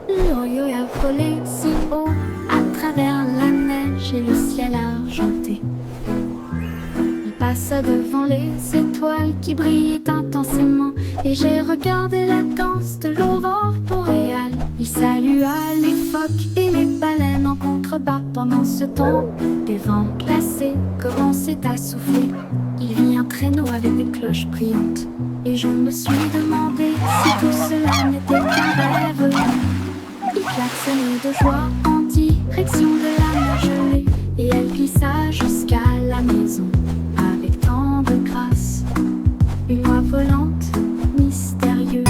L'oreille a volé si haut à travers la neige et le ciel argenté. Il passa devant les étoiles qui brillaient intensément, et j'ai regardé la danse de l'aurore boréale. Il salua les phoques et les baleines en contrebas. Pendant ce temps, des vents glacés commençaient à souffler. Il vit un traîneau avec des cloches brillantes, et je me suis demandé si tout cela n'était qu'un rêve. Il klaxonnait de joie en direction de la mer gelée, et elle glissa jusqu'à la maison avec tant de grâce. Une oie volante, mystérieuse.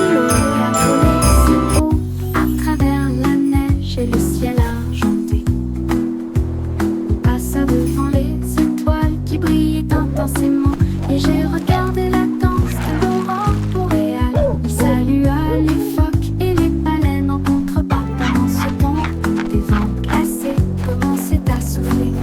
L'eau a volé si haut à travers la neige et le ciel argenté. Il passa devant les étoiles qui brillaient intensément, et j'ai regardé la danse de l'aurore boréale. Il salua les phoques et les baleines en contrebas. Pendant ce temps, des vents glacés commençaient à souffler.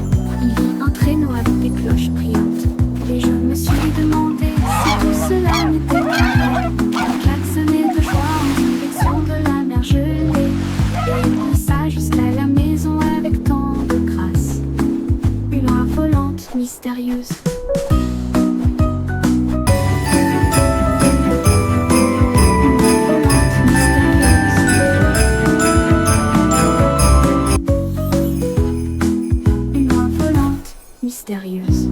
Il vit un traîneau avec des cloches brillantes, et je me suis demandé si tout cela n'était qu'un rêve. Il klaxonnait de joie en direction de la mer gelée, et il glissa jusqu'à la maison avec tant de grâce. Une oie volante mystérieuse. Une oie volante mystérieuse.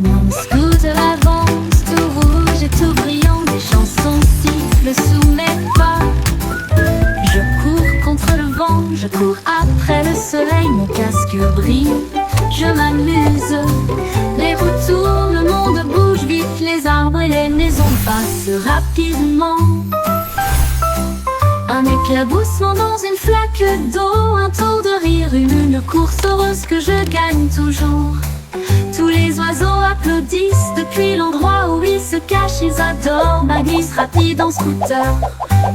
Mon scooter avance, tout rouge et tout brillant. Des chansons sifflent sous mes pas. Je cours contre le vent, je cours après le soleil. Mon casque brille, je m'amuse. Les roues tournent, le monde bouge vite. Les arbres et les maisons passent rapidement. Un éclaboussement dans une flaque d'eau, un tour de rire, une course heureuse que je gagne toujours. Tous les oiseaux applaudissent depuis l'endroit où ils se cachent. Ils adorent ma glisse rapide en scooter.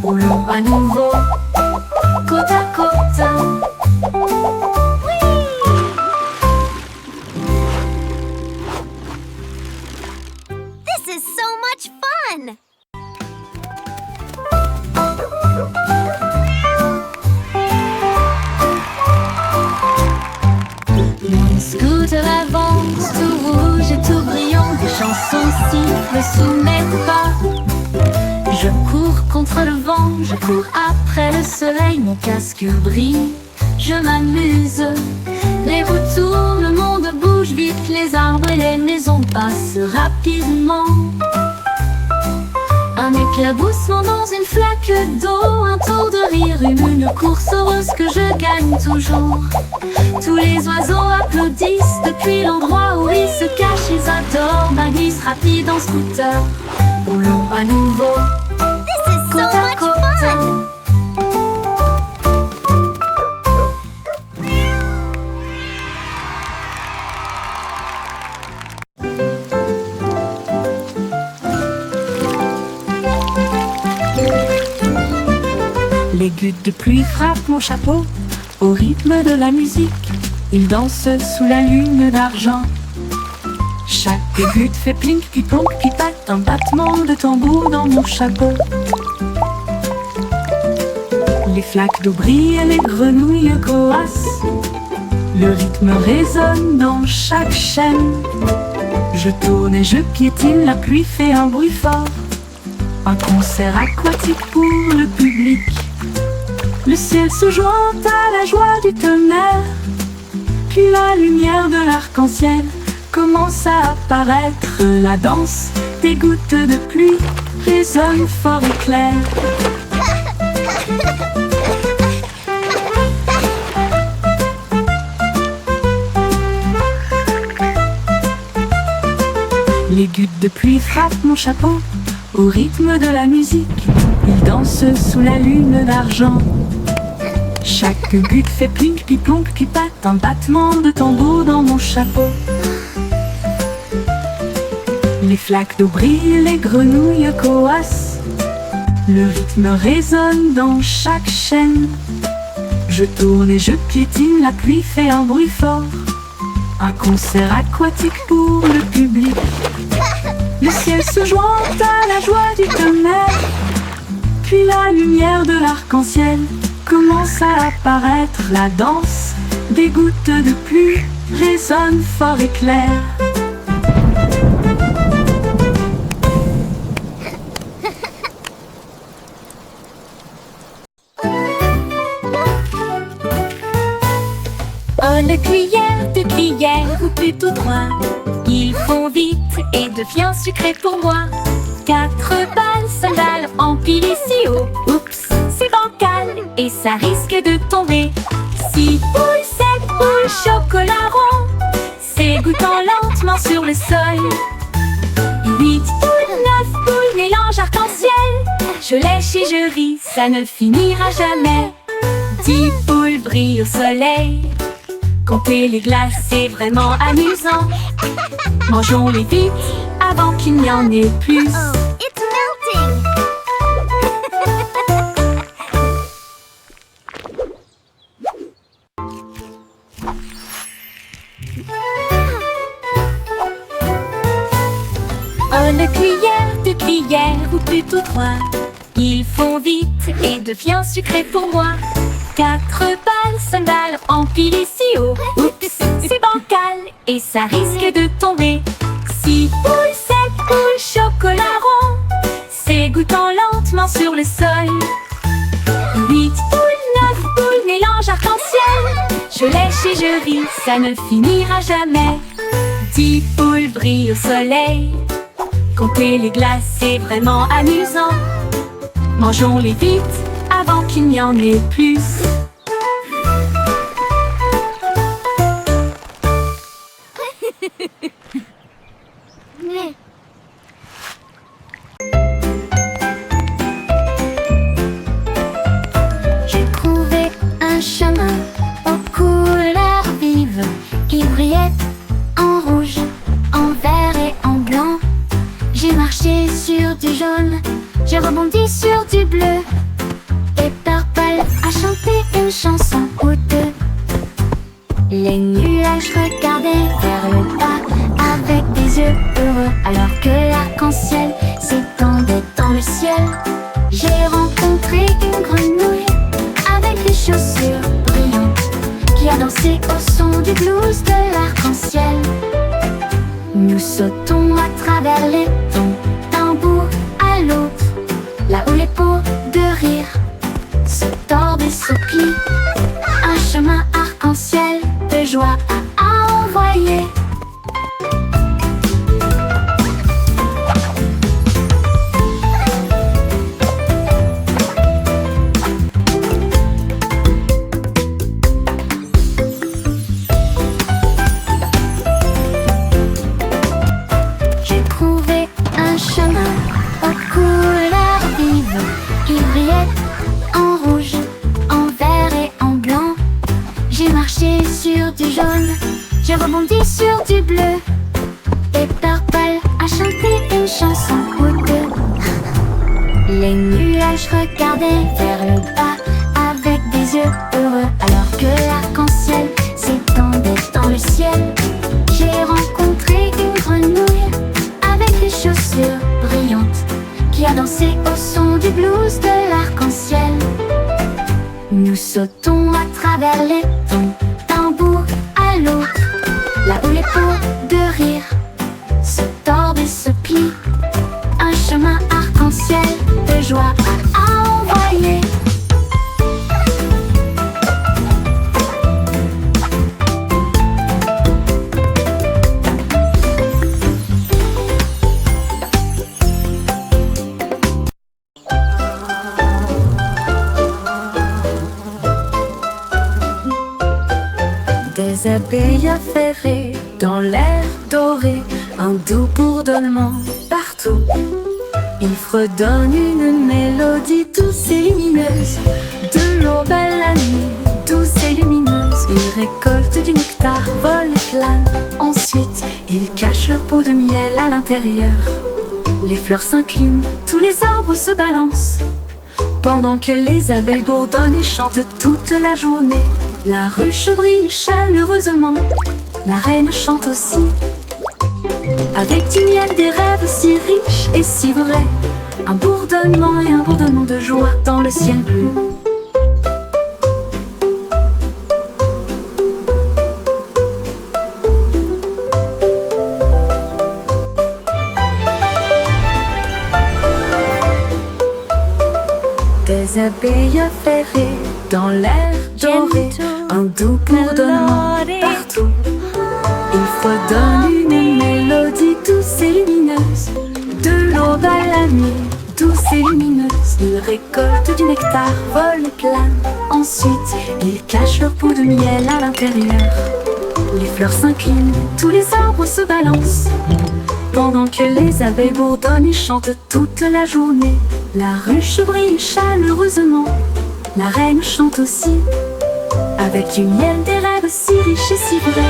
Roulons à nouveau, côte à côte. This is so much fun! Mon scooter avance, tout rouge et tout brillant. Des chansons sifflent sous mes pas. Je cours contre le vent, je cours après le soleil. Mon casque brille, je m'amuse. Les roues tournent, le monde bouge vite. Les arbres et les maisons passent rapidement. Un éclaboussement dans une flaque d'eau, un tour de rire, une course heureuse que je gagne toujours. Tous les oiseaux applaudissent depuis l'endroit où ils se cachent. Ils adorent ma glisse rapide en scooter. Roulons à nouveau, This is so côte à much côte. fun! Les gouttes de pluie frappent mon chapeau au rythme de la musique. Ils dansent sous la lune d'argent. Chaque goutte fait plink, puis plonk, puis patte, un battement de tambour dans mon chapeau. Les flaques d'eau brillent et les grenouilles coassent. Le rythme résonne dans chaque chaîne. Je tourne et je piétine, la pluie fait un bruit fort. Un concert aquatique pour le public. Le ciel se joint à la joie du tonnerre. Puis la lumière de l'arc-en-ciel commence à apparaître. La danse des gouttes de pluie résonne fort et clair. Les gouttes de pluie frappent mon chapeau au rythme de la musique. Ils dansent sous la lune d'argent. Chaque goutte fait plink, puis plonk, puis patte, un battement de tambour dans mon chapeau. Les flaques d'eau brillent, les grenouilles coassent. Le rythme résonne dans chaque chaîne. Je tourne et je piétine, la pluie fait un bruit fort. Un concert aquatique pour le public. Le ciel se joint à la joie du tonnerre. Puis la lumière de l'arc-en-ciel commence à apparaître. La danse des gouttes de pluie résonne fort et clair. Oh, le cuillère de cuillère, coupé tout droit. Ils font vite et devient sucré pour moi. 4 balles, sandales, empilent ici haut. Oups, c'est bancal et ça risque de tomber. 6 boules, 7 boules, chocolat rond, s'égouttant lentement sur le sol. 8 boules, 9 boules, mélange arc-en-ciel. Je lèche et je ris, ça ne finira jamais. 10 boules brillent au soleil. Compter les glaces, c'est vraiment amusant. Mangeons-les vite avant qu'il n'y en ait plus. Oh, it's melting! Oh, le cuillère de cuillère, coupé tout droit. Ils font vite et devient sucré pour moi. 4 balles, sandales, empilent ici haut. Oups, c'est bancal et ça risque de tomber. 6 boules, 7 boules, chocolat rond, s'égouttant lentement sur le sol. 8 boules, 9 boules, mélange arc-en-ciel. Je lèche et je ris, ça ne finira jamais. 10 boules brillent au soleil. Compter les glaces, c'est vraiment amusant. Mangeons-les vite avant qu'il n'y en ait plus. Mais J'ai trouvé un chemin aux couleurs vives qui brillait en rouge, en vert et en blanc. J'ai marché sur du jaune, j'ai rebondi sur du bleu. Et Purple a chanté une chanson ou deux. Les nuages regardaient vers le bas avec des yeux heureux, alors que l'arc-en-ciel s'étendait dans le ciel. J'ai rencontré une grenouille avec des chaussures brillantes qui a dansé au son du blues de l'arc-en-ciel. Nous sautons à travers les tons d'un bout à l'autre, là où les pots de rire se tordent et se plient. Un chemin arc-en-ciel de joie à envoyer. J'ai trouvé un chemin aux couleurs vives qui brillait en rouge, en vert et en blanc. J'ai marché sur du jaune, j'ai rebondi sur du bleu. Et Purple a chanté une chanson ou deux. Les nuages regardaient vers le bas avec des yeux heureux, alors que l'arc-en-ciel s'étendait dans le ciel. J'ai rencontré une grenouille avec des chaussures brillantes qui a dansé au son du blues de l'arc-en-ciel. Nous sautons à travers les tons d'un bout à l'autre, là où les pots de rire se tordent et se plient. Un chemin arc-en-ciel de joie à envoyer. Des abeilles affairées dans l'air doré, un doux bourdonnement partout. Ils fredonnent une mélodie douce et lumineuse, de l'aube à la nuit, douce et lumineuse. lumineuse. Ils récoltent du nectar, volent et planent. Ensuite, ils cachent leur peau de miel à l'intérieur. Les fleurs s'inclinent, tous les arbres se balancent, pendant que les abeilles bourdonnent et chantent toute la journée. La ruche brille chaleureusement, la reine chante aussi, avec du miel, des rêves si riches et si vrais. Un bourdonnement et un bourdonnement de joie dans le ciel bleu. Des abeilles affairées dans l'air doré, un doux bourdonnement partout. Ils fredonnent une mélodie douce et lumineuse, de l'aube à la nuit, douce et lumineuse. Ils récoltent du nectar, volent et planent. Ensuite, ils cachent leur peau de miel à l'intérieur. Les fleurs s'inclinent, tous les arbres se balancent, pendant que les abeilles bourdonnent et chantent toute la journée. La ruche brille chaleureusement, la reine chante aussi, avec du miel, des rêves si riches et si vrais.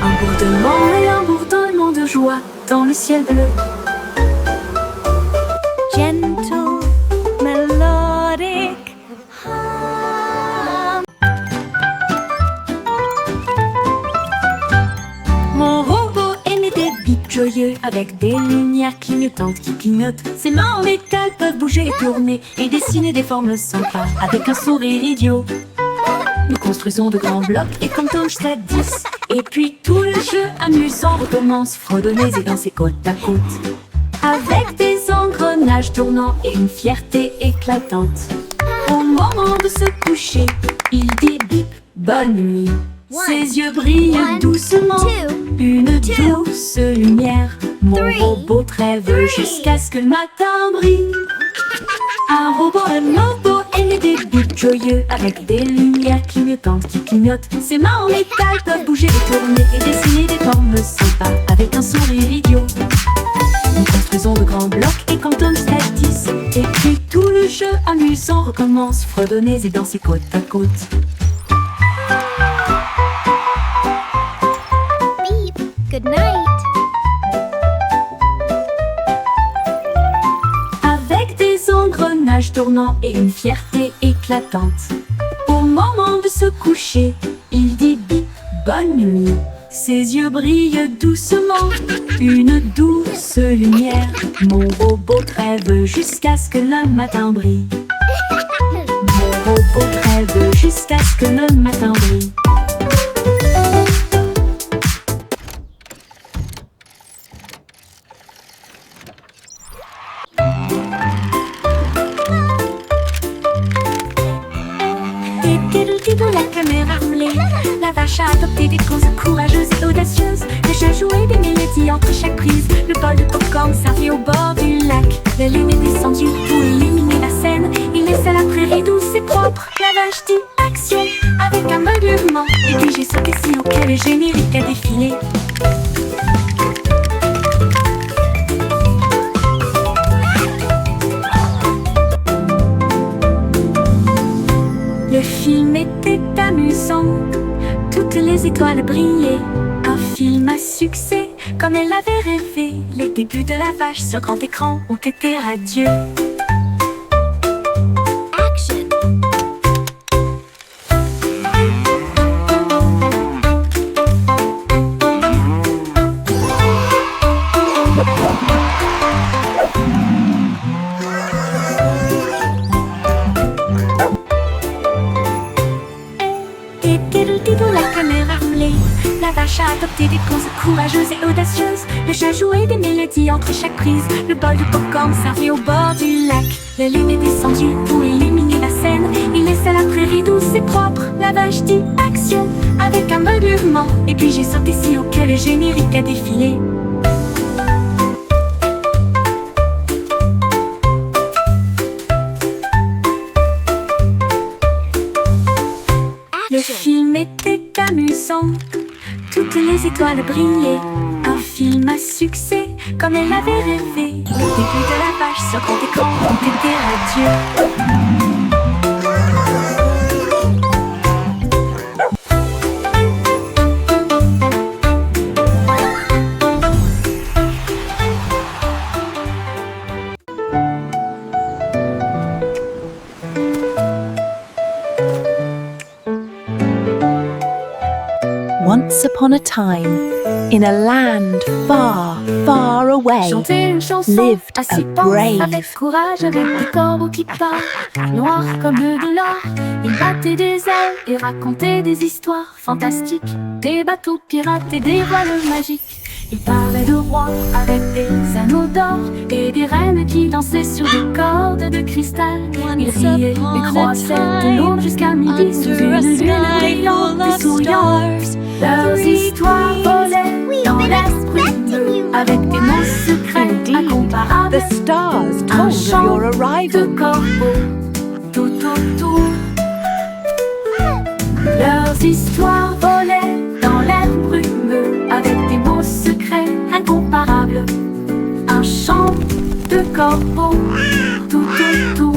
Un bourdonnement et un bourdonnement de joie dans le ciel bleu. Gentle, melodic hum. Mon robot émet des bips joyeux avec des lumières clignotantes qui clignotent. Ses mains en métal peuvent bouger et tourner et dessiner des formes sympas avec un sourire idiot. Nous construisons de grands blocs et comme Tom Strat 10. Et puis tout le jeu amusant recommence, fredonner et danser côte à côte, avec des engrenages tournants et une fierté éclatante. Au moment de se coucher, il dit bip, bonne nuit. Ses yeux brillent doucement, une douce lumière. Mon robot rêve jusqu'à ce que le matin brille. Un robot émet des bips joyeux avec des lumières clignotantes qui clignotent. Ses mains en métal peuvent bouger et tourner et dessiner des formes sympas avec un sourire idiot. Nous construisons de grands blocs et comme Tom Strat 10. Et puis tout le jeu amusant recommence, fredonner et danser côte à côte. Beep, good night. Avec des engrenages tournants et une fierté éclatante. Au moment de se coucher, il dit bip, bonne nuit. Ses yeux brillent doucement, une douce lumière. Mon robot rêve jusqu'à ce que le matin brille. Mon robot rêve jusqu'à ce que le matin brille. Dans la caméra roulée, la vache a adopté des causes courageuses et audacieuses. Le chat jouait des mélodies entre chaque prise. Le bol de popcorn servi au bord du lac. La lune est descendue pour illuminer la scène. Il laissa la prairie douce et propre. La vache dit action avec un meuglement. Et puis j'ai sauté si haut que le générique a défilé. Le film était amusant, toutes les étoiles brillaient. Un film à succès, comme elle l'avait rêvé. Les débuts de la vache sur grand écran ont été radieux. Action. Dans la caméra roulée, la vache a adopté des causes courageuses et audacieuses. Le chat jouait des mélodies entre chaque prise. Le bol de popcorn servi au bord du lac. La lune est descendue pour illuminer la scène. Il laissa la prairie douce et propre. La vache dit action avec un meuglement. Et puis j'ai sauté si haut que le générique a défilé. Le film était amusant, toutes les étoiles brillaient. Un film à succès, comme elle l'avait rêvé. Les débuts de la vache sur grand écran ont été radieux. upon a time, in a land far, far away, Chanter une chanson lived à a six penses, brave, avec courage, avec des corbeaux qui parlent, noirs comme de l'or. Ils battaient des ailes et racontaient des histoires fantastiques, des bateaux pirates et des voiles magiques. Ils parlaient de rois avec des anneaux d'or et des reines qui dansaient sur des cordes de cristal. Ils riaient et croissaient de l'aube jusqu'à midi sous une lune brillante et souriante. Leurs histoires volaient dans l'air brumeux avec des mots secrets incomparables. the stars Un told of chant your de arrival. corbeaux tout autour. Leurs histoires volaient dans l'air brumeux avec des mots secrets incomparables. Un chant de corbeaux tout autour.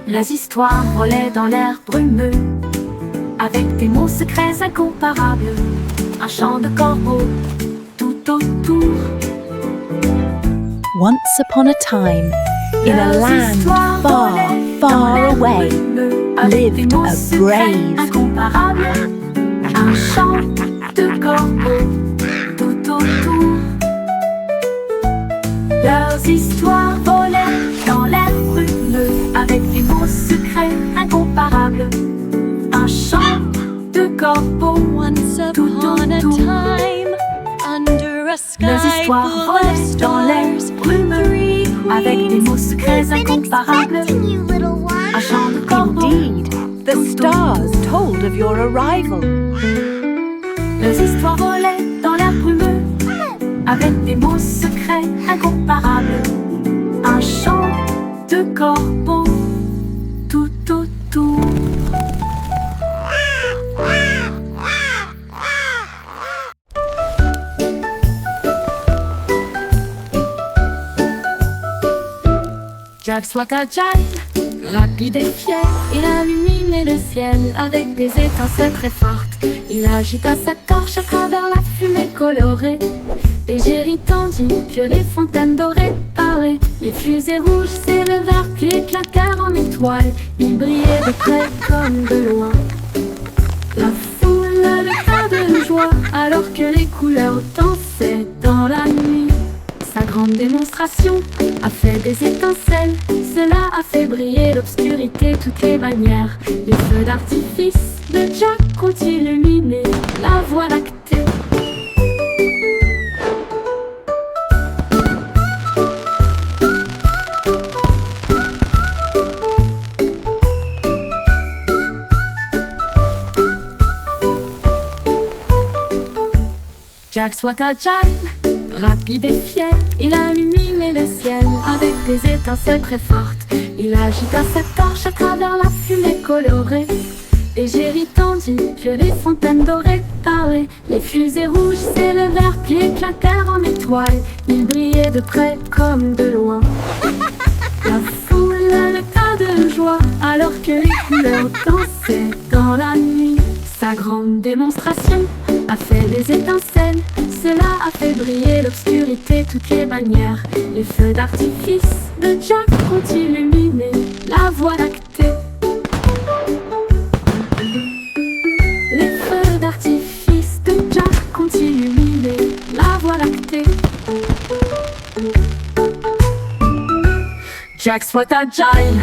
Les histoires volaient dans l'air brumeux avec des mots secrets incomparables. Un chant de corbeaux tout autour. Once upon a time, in a Leurs land histoires far, volaient dans far l'air away, brumeux avec des lived mots a secrets brave, incomparables. Un chant de corbeaux tout autour. Leurs histoires volaient dans l'air brumeux avec des mots secrets incomparables. Un chant de corbeaux Once tout upon a autour. time, under a sky Leurs histoires full of volaient dans l'air stars, brumeux three avec des mots queens secrets Been incomparables. expecting you, little one. Un chant de corbeaux. indeed, the stars told of your arrival. Leurs histoires volaient dans l'air brumeux avec des mots secrets incomparables. Un chant de corbeaux tout autour. Jack soit agile, rapide et fier, il illuminait le ciel avec des étincelles très fortes. Il agita sa torche à travers la fumée colorée. Les géris tendus, que les fontaines dorées parlaient. Les fusées rouges s'élevèrent puis éclatèrent en étoiles. Ils brillaient de près comme de loin. La foule le cœur de joie alors que les couleurs dansaient dans la nuit. Sa grande démonstration a fait des étincelles. Cela a fait briller l'obscurité toutes les manières. Les feux d'artifice de Jack ont illuminé la voie lactée. Jack soit agile, rapide et fier, il a illuminé le ciel avec des étincelles très fortes. Il agita sa torche à travers la fumée colorée. Les géris tendus, que les fontaines dorées parlaient. Les fusées rouges s'élevèrent puis éclatèrent en étoiles. Ils brillaient de près comme de loin. La foule le tas de joie alors que les couleurs dansaient dans la nuit. Sa grande démonstration a fait des étincelles. Cela a fait briller l'obscurité toutes les manières. Les feux d'artifice de Jack ont illuminé la voie lactée. Les feux d'artifice de Jack ont illuminé la voie lactée. Jack soit agile,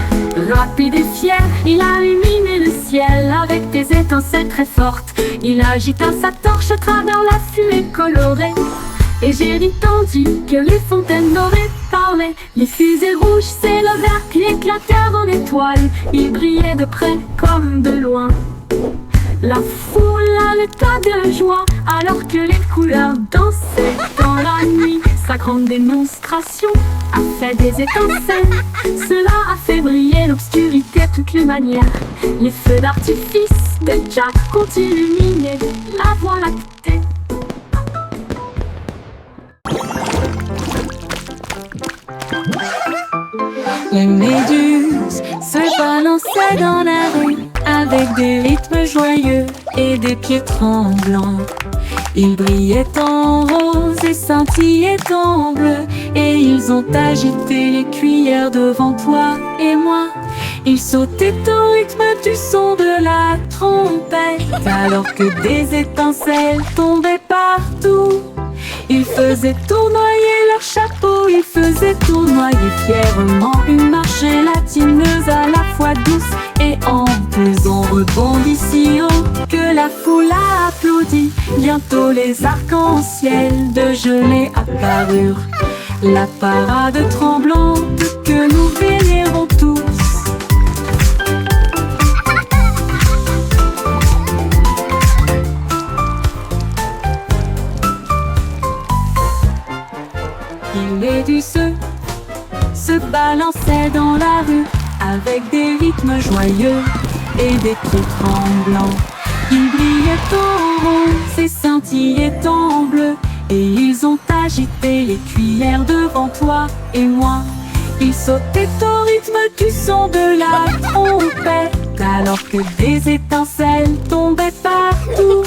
rapide et fier, il a illuminé le ciel avec des étincelles très fortes. Il agita sa torche à travers la fumée colorée. Et j'ai tendu que les fontaines dorées parlaient. Les fusées rouges s'élevèrent puis éclatèrent en étoiles. Ils brillaient de près comme de loin. La foule a le tas de joie alors que les couleurs dansaient dans la nuit. Sa grande démonstration a fait des étincelles. Cela a fait briller l'obscurité de toutes les manières. Les feux d'artifice de Jack ont illuminé la voie lactée. Les méduses se balançaient dans la rue avec des rythmes joyeux et des pieds tremblants. Il brillait en rose et scintillait en bleu, et ils ont agité les cuillères devant toi et moi. Ils sautaient au rythme du son de la trompette, alors que des étincelles tombaient partout. Ils faisaient tournoyer leur chapeau, ils faisaient tournoyer fièrement une marche gélatineuse à la fois douce et ample. Ils ont rebondi si haut que la foule a applaudi. Bientôt les arcs-en-ciel de gelée apparurent, la parade tremblante que nous vénérons tous. Les douceux se balançaient dans la rue avec des rythmes joyeux et des pieds tremblants. Ils brillaient en rose et scintillaient en bleu, et ils ont agité les cuillères devant toi et moi. Ils sautaient au rythme du son de la trompette, alors que des étincelles tombaient partout.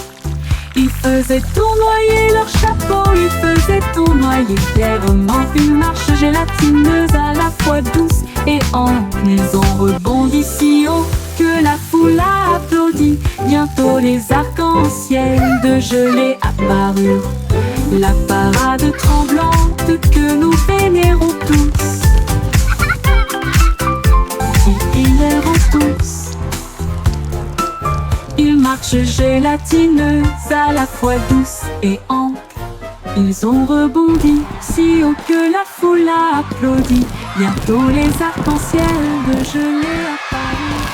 Ils faisaient tournoyer leur chapeau, ils faisaient tournoyer fièrement une marche gélatineuse à la fois douce et ample. Ils ont rebondi si haut que la foule a applaudi. Bientôt les arcs-en-ciel de gelée apparurent, la parade tremblante que nous vénérons tous. Ils vénérons tous. Une marche gélatineuse à la fois douce et ample. Ils ont rebondi si haut que la foule a applaudi. Bientôt les arcs-en-ciel de gelée apparurent.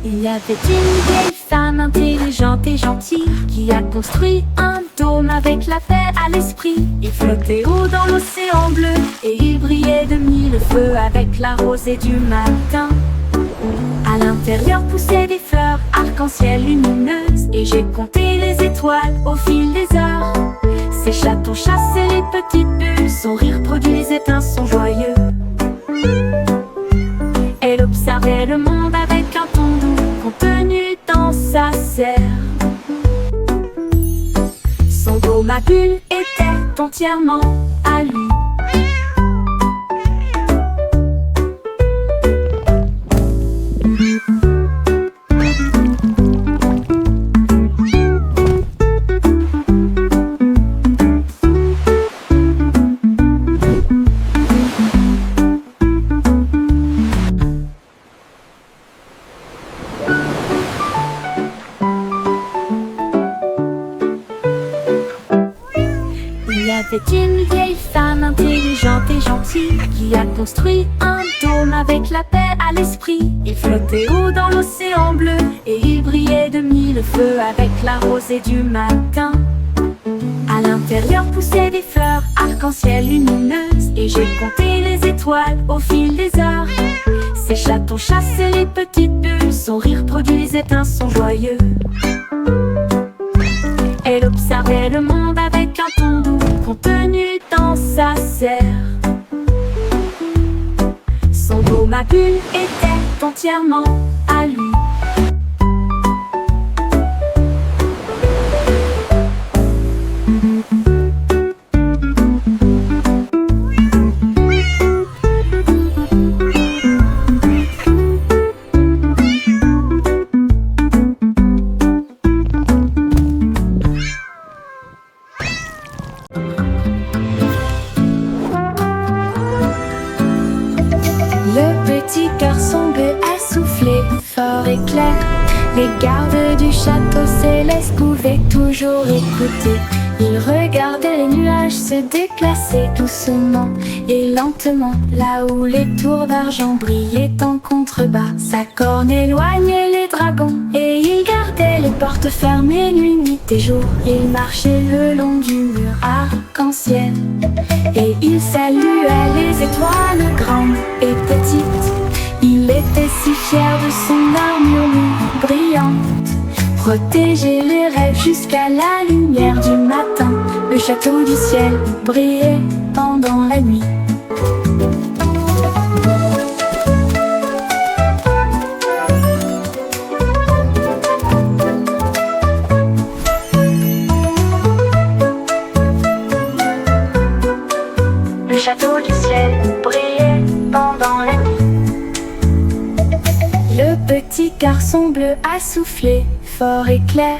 Il y avait une vieille femme intelligente et gentille qui a construit un dôme avec la paix à l'esprit. Il flottait haut dans l'océan bleu et il brillait de mille feux avec la rosée du matin. À l'intérieur poussaient des fleurs arc-en-ciel lumineuses, et j'ai compté les étoiles au fil des heures. Ces chatons chassaient les petites bulles, son rire produit les étincelles joyeux. Elle observait le monde avec un ton doux contenu dans sa serre. Son dôme à bulles était entièrement à lui. C'était une vieille femme intelligente et gentille qui a construit un dôme avec la paix à l'esprit. Il flottait haut dans l'océan bleu et il brillait de mille feux avec la rosée du matin. À l'intérieur poussaient des fleurs arc-en-ciel lumineuses, et j'ai compté les étoiles au fil des heures. Ces chatons chassaient les petites bulles, son rire produit les étincelles joyeux. Elle observait le monde avec un ton doux contenu dans sa serre. Son dôme à bulles était entièrement à lui. Les gardes du château céleste pouvaient toujours écouter. Ils regardaient les nuages se déplacer doucement et lentement, là où les tours d'argent brillaient en contrebas. Sa corne éloignait les dragons et il gardait les portes fermées nuit et jour. Il marchait le long du mur arc-en-ciel et il saluait les étoiles grandes et petites. Il était si fier de son armure brillante, protéger les rêves jusqu'à la lumière du matin. Le château du ciel brillait pendant la nuit. voir son bleu assoufflé, fort et clair.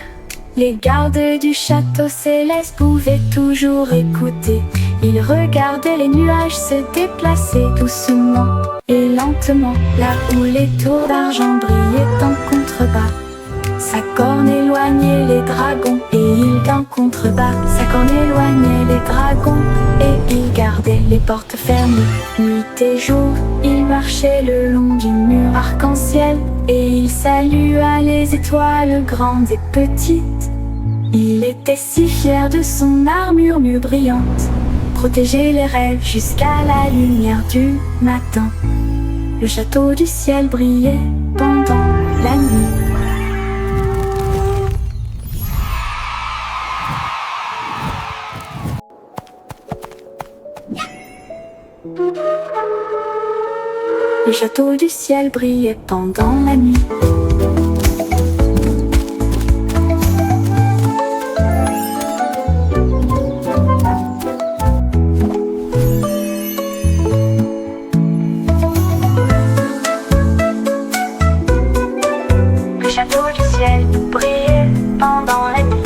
Les gardes du château céleste pouvaient toujours écouter. Ils regardaient les nuages se déplacer doucement et lentement, là où les tours d'argent brillaient en contrebas. Sa corne éloignait les dragons et il en contrebas. Sa corne éloignait les dragons et il gardait les portes fermées. Nuit et jour, il marchait le long du mur arc-en-ciel et il salua les étoiles grandes et petites. Il était si fier de son armure brillante, protéger les rêves jusqu'à la lumière du matin. Le château du ciel brillait pendant la nuit. Le château du ciel brillait pendant la nuit. Le château du ciel brillait pendant la nuit.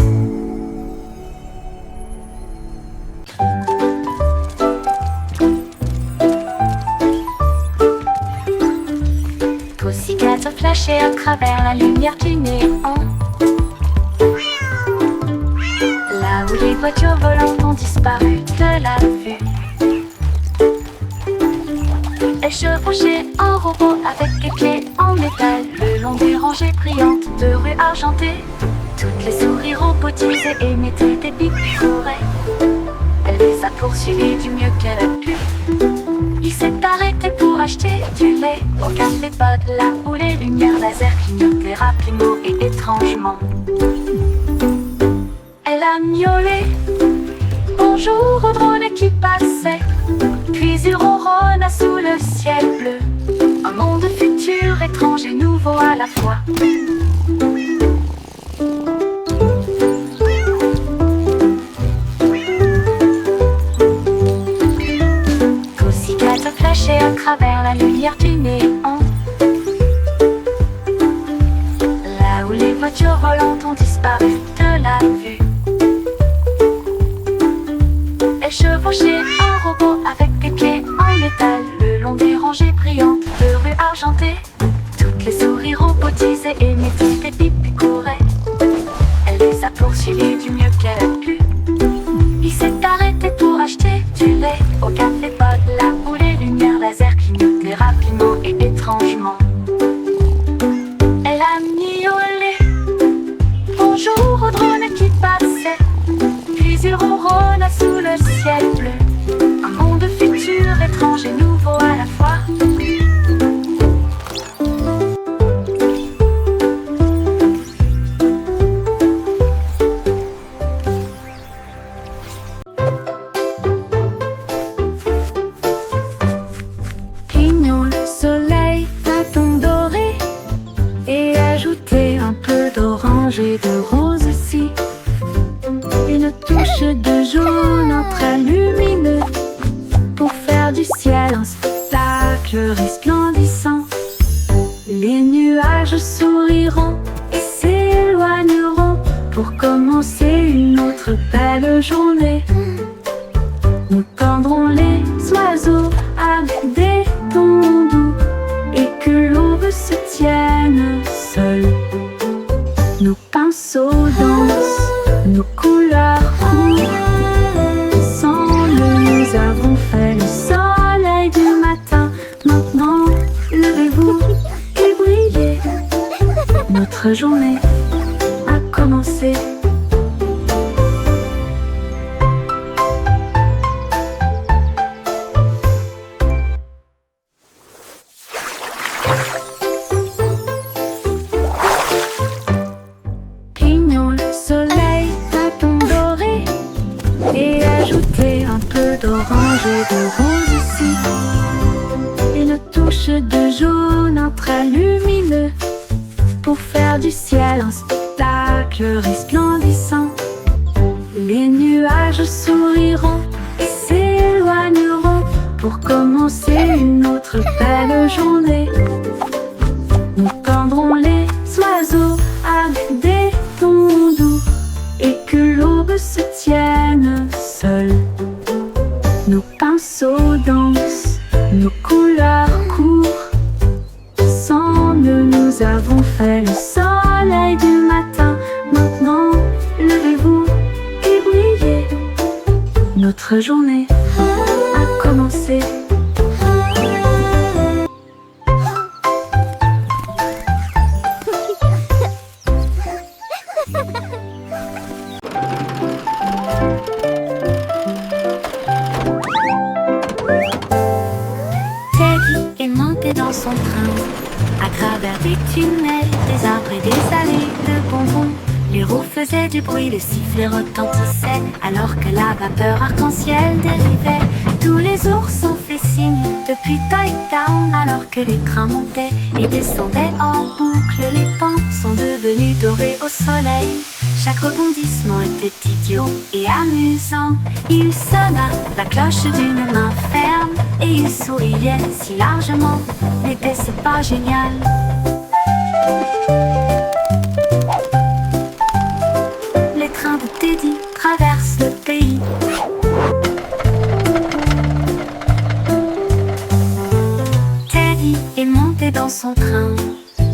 Pussycat flashait à travers la lumière du néon. Là où les voitures volantes ont disparu de la vue. Elle chevauchait en robot avec les pieds en métal le long des rangées brillantes de rues argentées. Toutes les souris robotisées émettaient des bips forêts. Elle les a poursuivis du mieux qu'elle a pu. Il s'est arrêté pour acheter du lait au café Pod, là où les lumières laser clignotaient rapidement et étrangement. Elle a miaulé bonjour au drone qui passait, puis il ronronna sous le ciel bleu. Un monde futur, étrange et nouveau à la fois. Pussycat flashait à travers la lumière du néon. Là où les voitures volantes ont disparu de la vue. Elle chevauchait un robot avec des pieds en métal le long des rangées brillantes de rues argentées. Toutes les souris robotisées émettaient des bips et couraient. Elle les a poursuivis du mieux qu'elle a pu. Il s'est arrêté pour acheter du lait au café Pod, là où les lumières laser clignotaient rapidement et étrangement. Elle a miaulé bonjour au drone qui passait, puis il ronronna sous le ciel bleu. Un monde futur, étrange et nouveau à la fois. Clignons le soleil d'un ton doré et ajoutez un peu d'orange et de rose aussi. Une touche de jaune entre lumineux pour faire du ciel un spectacle resplendissant. Les nuages souriront et s'éloigneront pour commencer une autre belle journée. Nous tendrons les oiseaux avec des tons doux et que l'aube se tienne seule. Nos pinceaux dansent, nos couleurs coulent. Ensemble nous avons fait le soleil du matin. Maintenant levez-vous et brillez. Notre journée a commencé. Clignons le soleil d'un ton doré et ajoutez un peu d'orange et de rose aussi. Une touche de jaune entre lumineux pour faire du ciel un spectacle resplendissant. Les nuages souriront et s'éloigneront pour commencer une autre belle journée. Nous tendrons les notre journée a commencé. Teddy est monté dans son train à travers des tunnels, des arbres et des allées de bonbons. Les roues faisaient du bruit, le sifflet retentissait alors que la vapeur arc-en-ciel dérivait. Tous les ours ont fait signe depuis Toy Town alors que les trains montaient et descendaient en boucle. Les pans sont devenus dorés au soleil. Chaque rebondissement était idiot et amusant. Il sonna la cloche d'une main ferme et il souriait si largement. N'était-ce pas génial? Les trains de Teddy traversent le pays. Teddy est monté dans son train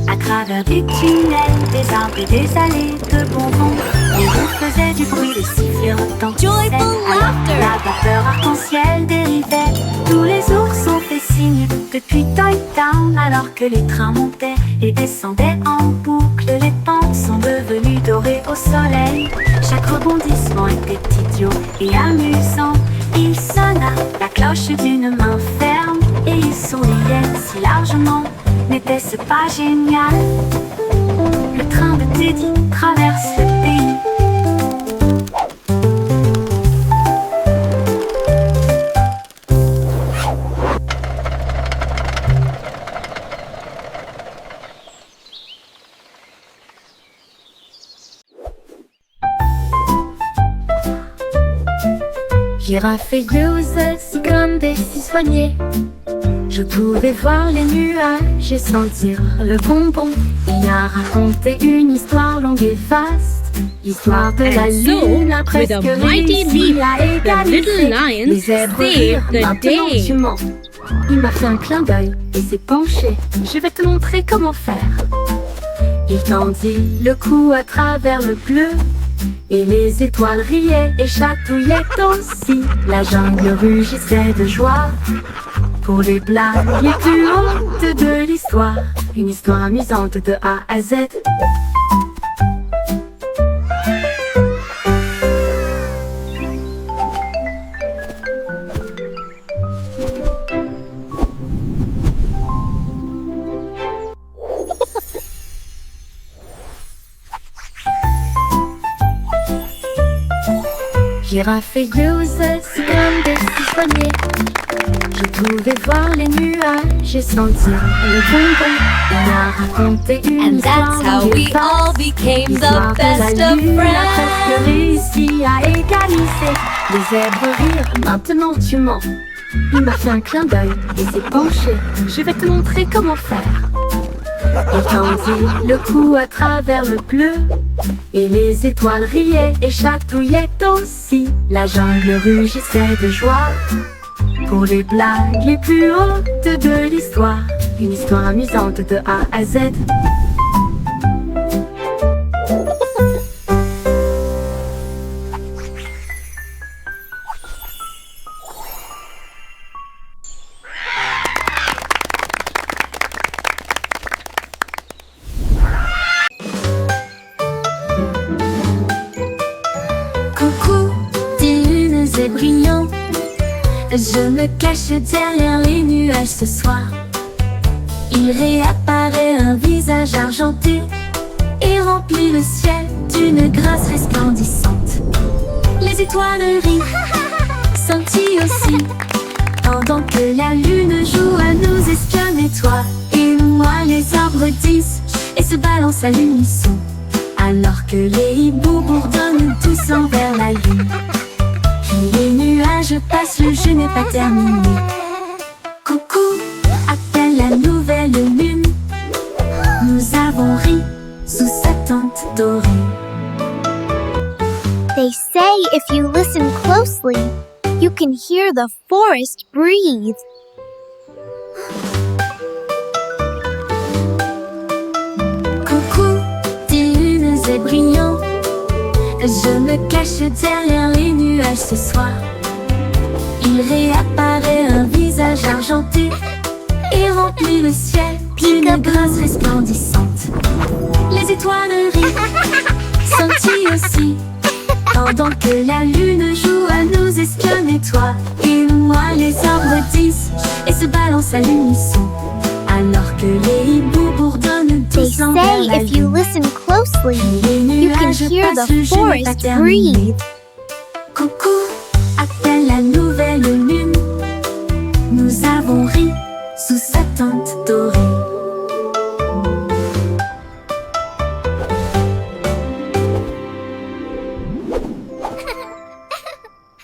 à travers des tunnels, des arbres et des allées de bonbons. Les roues faisaient du bruit, les sifflets retentissaient alors que la vapeur arc-en-ciel dérivait. Tous les ours ont fait signe depuis Toy Town alors que les trains montaient et descendaient en boucle. Les pans sont devenus dorés au soleil. Chaque rebondissement était idiot et amusant. Il sonna la cloche d'une main ferme et il souriait si largement. N'était-ce pas génial? Le train de Teddy traverse le pays. Girafe et Goose, comme des citronniers. Je pouvais voir les nuages et sentir le bonbon. Il a raconté une histoire longue et vaste, l'histoire de la lune a presque réussi à égaliser. Les zèbres rirent, maintenant tu mens. Il m'a fait un clin d'œil et s'est penché. Je vais te montrer comment faire. Il tendit le cou à travers le bleu et les étoiles riaient et chatouillaient aussi. La jungle rugissait de joie pour les blagues les plus hautes de l'histoire. Une histoire amusante de A à Z. Girafe et Goose, c'est comme des citronniers. Je pouvais voir les nuages et sentir le bonbon. Il a raconté une And histoire that's how longue et we all vaste. became L'histoire the de la best of lune a friends. presque réussi à égaliser. Les zèbres rirent, maintenant tu mens. Il m'a fait un clin d'œil et s'est penché. Je vais te montrer comment faire. Il tendit le cou à travers le bleu et les étoiles riaient et chatouillaient aussi. La jungle rugissait de joie pour les blagues les plus hautes de l'histoire. Une histoire amusante de A à Z. Coucou, des lunes et brillants. Je me cache derrière les nuages ce soir. Il réapparaît un visage argenté et remplit le ciel d'une grâce resplendissante. Les étoiles rient, scintillent aussi, pendant que la lune joue à nous espionner. Toi et moi, les arbres disent et se balancent à l'unisson, alors que les hiboux bourdonnent tous envers la lune. Puis les nuages passent, le jeu n'est pas terminé. Coucou, appelle la nouvelle lune. Nous avons ri sous sa tente dorée. They say if you listen closely, you can hear the forest breathe. Coucou, des lunes et brillants. Je me cache derrière les nuages ce soir. il réapparaît un visage argenté et remplit le ciel d'une grâce resplendissante. Les étoiles scintillent aussi pendant que la lune joue à nous espionner, toi et moi. Les arbres disent et se balancent à l'unisson alors que les hiboux bourdonnent They tous en say vers la if you lune. listen closely, Les you can nuages hear passent, the je n'ai pas forest terminé. breathe. Coucou, appelle à nous.